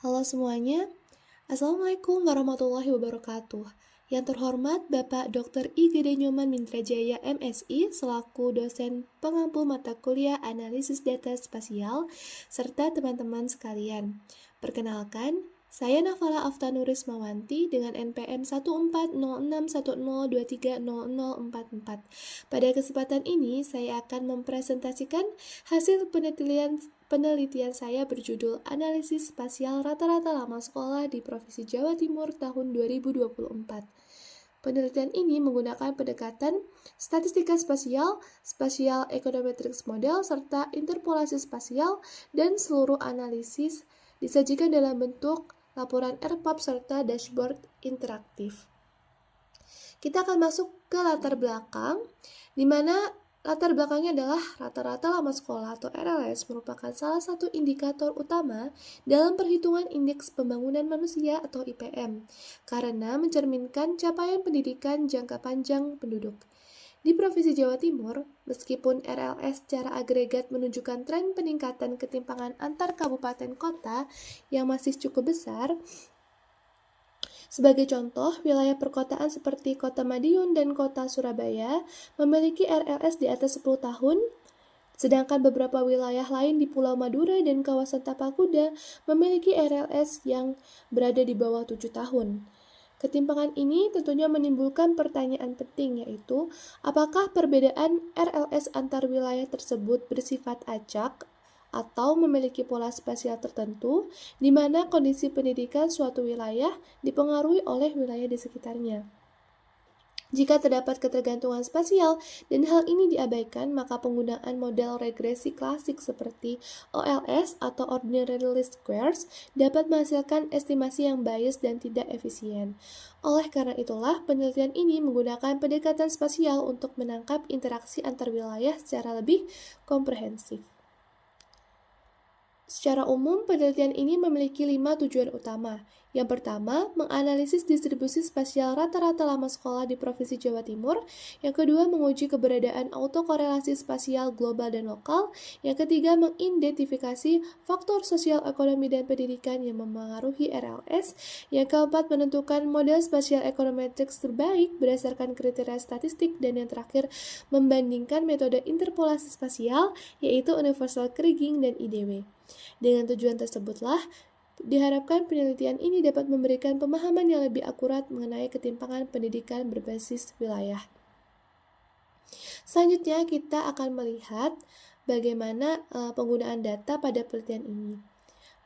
Halo semuanya, Assalamualaikum warahmatullahi wabarakatuh. Yang terhormat Bapak Dr. I. Gede Nyoman Mintrajaya MSI selaku dosen pengampu mata kuliah analisis data spasial serta teman-teman sekalian. Perkenalkan, saya Nafala Aftanuris Mawanti dengan NPM 140610230044. Pada kesempatan ini, saya akan mempresentasikan hasil penelitian saya berjudul Analisis Spasial Rata-rata Lama Sekolah di Provinsi Jawa Timur tahun 2024. Penelitian ini menggunakan pendekatan statistika spasial, spatial econometrics model, serta interpolasi spasial, dan seluruh analisis disajikan dalam bentuk laporan RPAP serta dashboard interaktif. Kita akan masuk ke latar belakang, di mana latar belakangnya adalah rata-rata lama sekolah atau RLS merupakan salah satu indikator utama dalam perhitungan indeks pembangunan manusia atau IPM, karena mencerminkan capaian pendidikan jangka panjang penduduk. Di Provinsi Jawa Timur, meskipun RLS secara agregat menunjukkan tren peningkatan ketimpangan antar kabupaten kota yang masih cukup besar, sebagai contoh, wilayah perkotaan seperti Kota Madiun dan Kota Surabaya memiliki RLS di atas 10 tahun, sedangkan beberapa wilayah lain di Pulau Madura dan kawasan Tapakuda memiliki RLS yang berada di bawah 7 tahun. Ketimpangan ini tentunya menimbulkan pertanyaan penting, yaitu apakah perbedaan RLS antar wilayah tersebut bersifat acak atau memiliki pola spasial tertentu, di mana kondisi pendidikan suatu wilayah dipengaruhi oleh wilayah di sekitarnya. Jika terdapat ketergantungan spasial dan hal ini diabaikan, maka penggunaan model regresi klasik seperti OLS atau Ordinary Least Squares dapat menghasilkan estimasi yang bias dan tidak efisien. Oleh karena itulah, penelitian ini menggunakan pendekatan spasial untuk menangkap interaksi antar wilayah secara lebih komprehensif. Secara umum, penelitian ini memiliki 5 tujuan utama. Yang pertama, menganalisis distribusi spasial rata-rata lama sekolah di Provinsi Jawa Timur. Yang kedua, menguji keberadaan autokorelasi spasial global dan lokal. Yang ketiga, mengidentifikasi faktor sosial, ekonomi, dan pendidikan yang memengaruhi RLS. Yang keempat, menentukan model spasial econometrics terbaik berdasarkan kriteria statistik. Dan yang terakhir, membandingkan metode interpolasi spasial, yaitu Universal Kriging dan IDW. Dengan tujuan tersebutlah, diharapkan penelitian ini dapat memberikan pemahaman yang lebih akurat mengenai ketimpangan pendidikan berbasis wilayah. Selanjutnya, kita akan melihat bagaimana penggunaan data pada penelitian ini.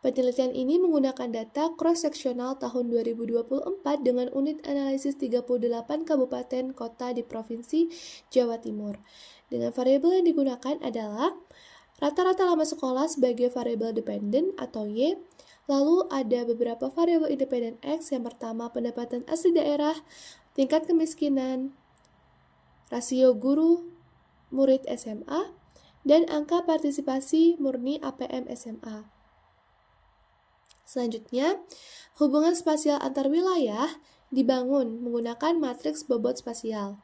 Penelitian ini menggunakan data cross-seksional tahun 2024 dengan unit analisis 38 kabupaten kota di Provinsi Jawa Timur. Dengan variabel yang digunakan adalah rata-rata lama sekolah sebagai variabel dependen atau Y, lalu ada beberapa variabel independen X. Yang pertama, pendapatan asli daerah, tingkat kemiskinan, rasio guru murid SMA, dan angka partisipasi murni APM SMA. Selanjutnya, hubungan spasial antar wilayah dibangun menggunakan matriks bobot spasial.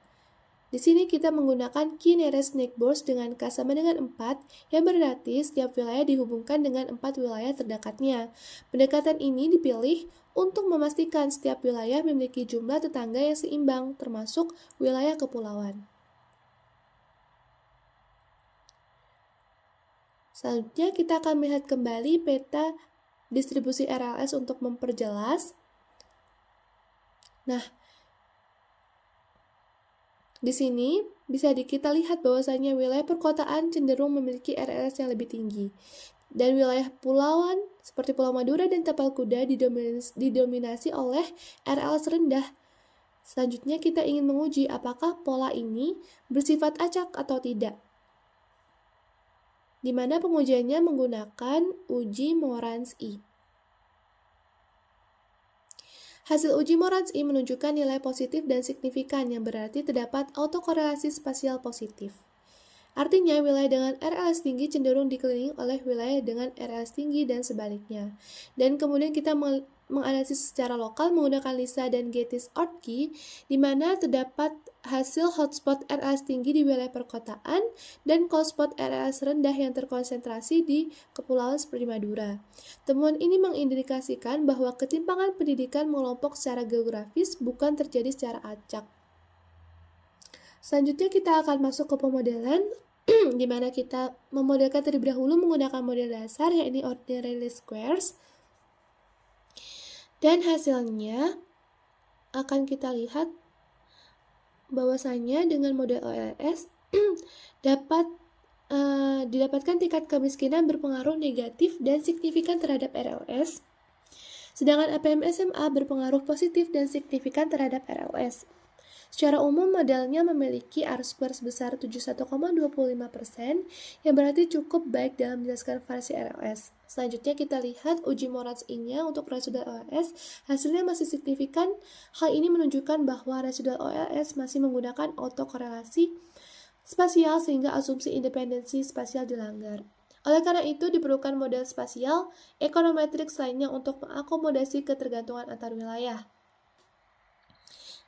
Di sini kita menggunakan Key Nearest Neighbors dengan K sama dengan 4, yang berarti setiap wilayah dihubungkan dengan 4 wilayah terdekatnya. Pendekatan ini dipilih untuk memastikan setiap wilayah memiliki jumlah tetangga yang seimbang, termasuk wilayah kepulauan. Selanjutnya kita akan melihat kembali peta distribusi RLS untuk memperjelas. Nah, di sini bisa kita lihat bahwasanya wilayah perkotaan cenderung memiliki RLS yang lebih tinggi. Dan wilayah pulauan seperti Pulau Madura dan Tapakuda didominasi oleh RLS rendah. Selanjutnya kita ingin menguji apakah pola ini bersifat acak atau tidak. Di mana pengujiannya menggunakan uji Moran's-i. Hasil uji Moran's-i menunjukkan nilai positif dan signifikan yang berarti terdapat autokorelasi spasial positif. Artinya, wilayah dengan RLS tinggi cenderung dikelilingi oleh wilayah dengan RLS tinggi dan sebaliknya. Dan kemudian kita menganalisis secara lokal menggunakan Lisa dan Gettys-Ortky, di mana terdapat hasil hotspot RLS tinggi di wilayah perkotaan dan cold spot RLS rendah yang terkonsentrasi di kepulauan seperti Madura. Temuan ini mengindikasikan bahwa ketimpangan pendidikan mengelompok secara geografis bukan terjadi secara acak. Selanjutnya kita akan masuk ke pemodelan di mana kita memodelkan terlebih dahulu menggunakan model dasar yakni ordinary least squares. Dan hasilnya akan kita lihat bahwasanya dengan model OLS didapatkan tingkat kemiskinan berpengaruh negatif dan signifikan terhadap RLS. Sedangkan APM-SMA berpengaruh positif dan signifikan terhadap RLS. Secara umum, modelnya memiliki R-square sebesar 71,25%, yang berarti cukup baik dalam menjelaskan variasi RLS. Selanjutnya kita lihat uji Moritz-I-nya untuk residual OLS, hasilnya masih signifikan. Hal ini menunjukkan bahwa residual OLS masih menggunakan autokorelasi spasial sehingga asumsi independensi spasial dilanggar. Oleh karena itu, diperlukan model spasial ekonometrik lainnya untuk mengakomodasi ketergantungan antar wilayah.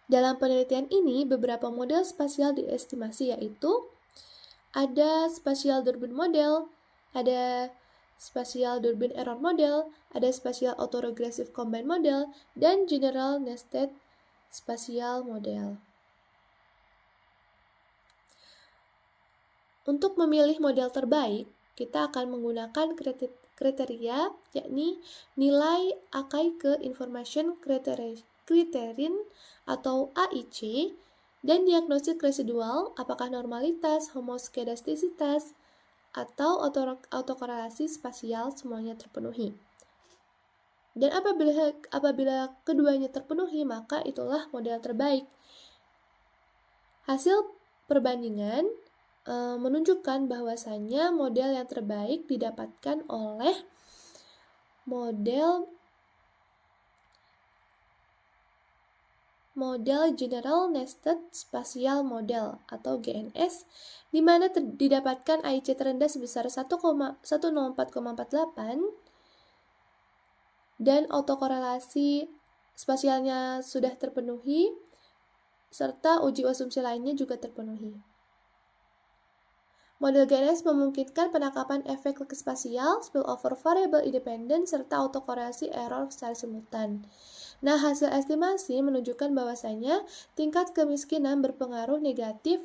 Dalam penelitian ini, beberapa model spasial diestimasi yaitu ada spatial Durbin model, ada spatial Durbin error model, ada spatial autoregressive combine model, dan general nested spatial model. Untuk memilih model terbaik, kita akan menggunakan kriteria yakni nilai Akai ke Information Criterion atau AIC, dan diagnosis residual apakah normalitas, homoskedastisitas, atau autokorelasi spasial semuanya terpenuhi. Dan apabila keduanya terpenuhi, maka itulah model terbaik. Hasil perbandingan menunjukkan bahwasannya model yang terbaik didapatkan oleh model General Nested Spatial Model atau GNS, di mana didapatkan AIC terendah sebesar 104,48 dan autokorelasi spasialnya sudah terpenuhi, serta uji asumsi lainnya juga terpenuhi. Model GNS memungkinkan penangkapan efek spasial, spillover variable independent, serta autokorelasi error secara simultan. Nah, hasil estimasi menunjukkan bahwasanya tingkat kemiskinan berpengaruh negatif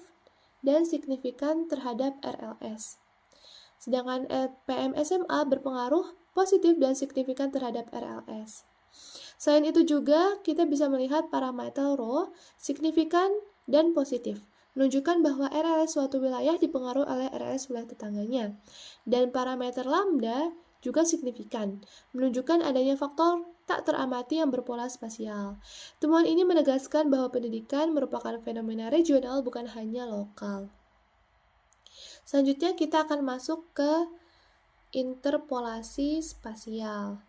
dan signifikan terhadap RLS. Sedangkan PM-SMA berpengaruh positif dan signifikan terhadap RLS. Selain itu juga kita bisa melihat parameter rho signifikan dan positif, menunjukkan bahwa RLS suatu wilayah dipengaruhi oleh RLS wilayah tetangganya. Dan parameter lambda juga signifikan, menunjukkan adanya faktor tak teramati yang berpola spasial. Temuan ini menegaskan bahwa pendidikan merupakan fenomena regional bukan hanya lokal. Selanjutnya kita akan masuk ke interpolasi spasial.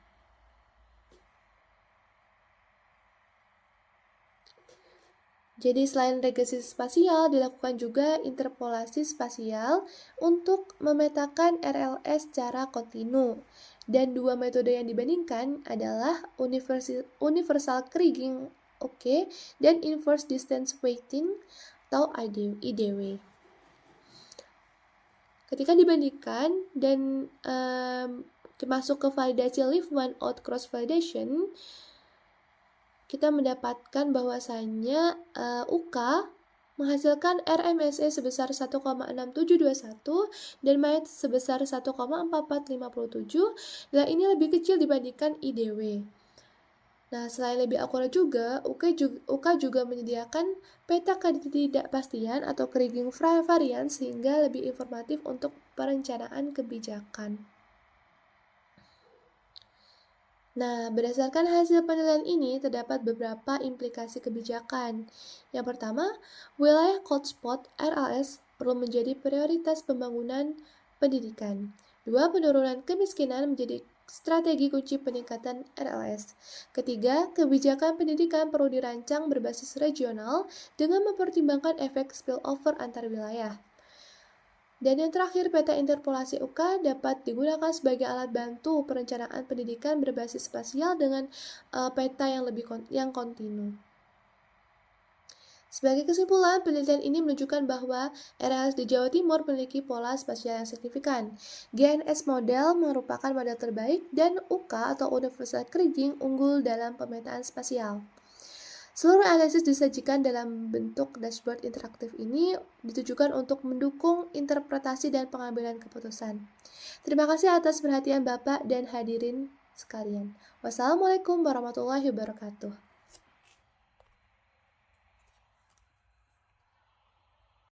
Jadi selain regresi spasial, dilakukan juga interpolasi spasial untuk memetakan RLS secara kontinu. Dan dua metode yang dibandingkan adalah universal Kriging dan inverse distance weighting atau IDW. Ketika dibandingkan dan masuk ke validasi leave one out cross validation, kita mendapatkan bahwasannya UK menghasilkan RMSE sebesar 1,6721 dan MAET sebesar 1,4457, dan ini lebih kecil dibandingkan IDW. Nah, selain lebih akurat juga, UK juga menyediakan peta ketidakpastian atau Kriging varian sehingga lebih informatif untuk perencanaan kebijakan. Nah, berdasarkan hasil penilaian ini, terdapat beberapa implikasi kebijakan. Yang pertama, wilayah cold spot RLS perlu menjadi prioritas pembangunan pendidikan. 2. Penurunan kemiskinan menjadi strategi kunci peningkatan RLS. Ketiga, kebijakan pendidikan perlu dirancang berbasis regional dengan mempertimbangkan efek spillover antar wilayah. Dan yang terakhir, peta interpolasi UK dapat digunakan sebagai alat bantu perencanaan pendidikan berbasis spasial dengan peta yang kontinu. Sebagai kesimpulan, penelitian ini menunjukkan bahwa RLS di Jawa Timur memiliki pola spasial yang signifikan. GNS model merupakan model terbaik dan UK atau Universal Kriging unggul dalam pemetaan spasial. Seluruh analisis disajikan dalam bentuk dashboard interaktif ini ditujukan untuk mendukung interpretasi dan pengambilan keputusan. Terima kasih atas perhatian Bapak dan hadirin sekalian. Wassalamualaikum warahmatullahi wabarakatuh.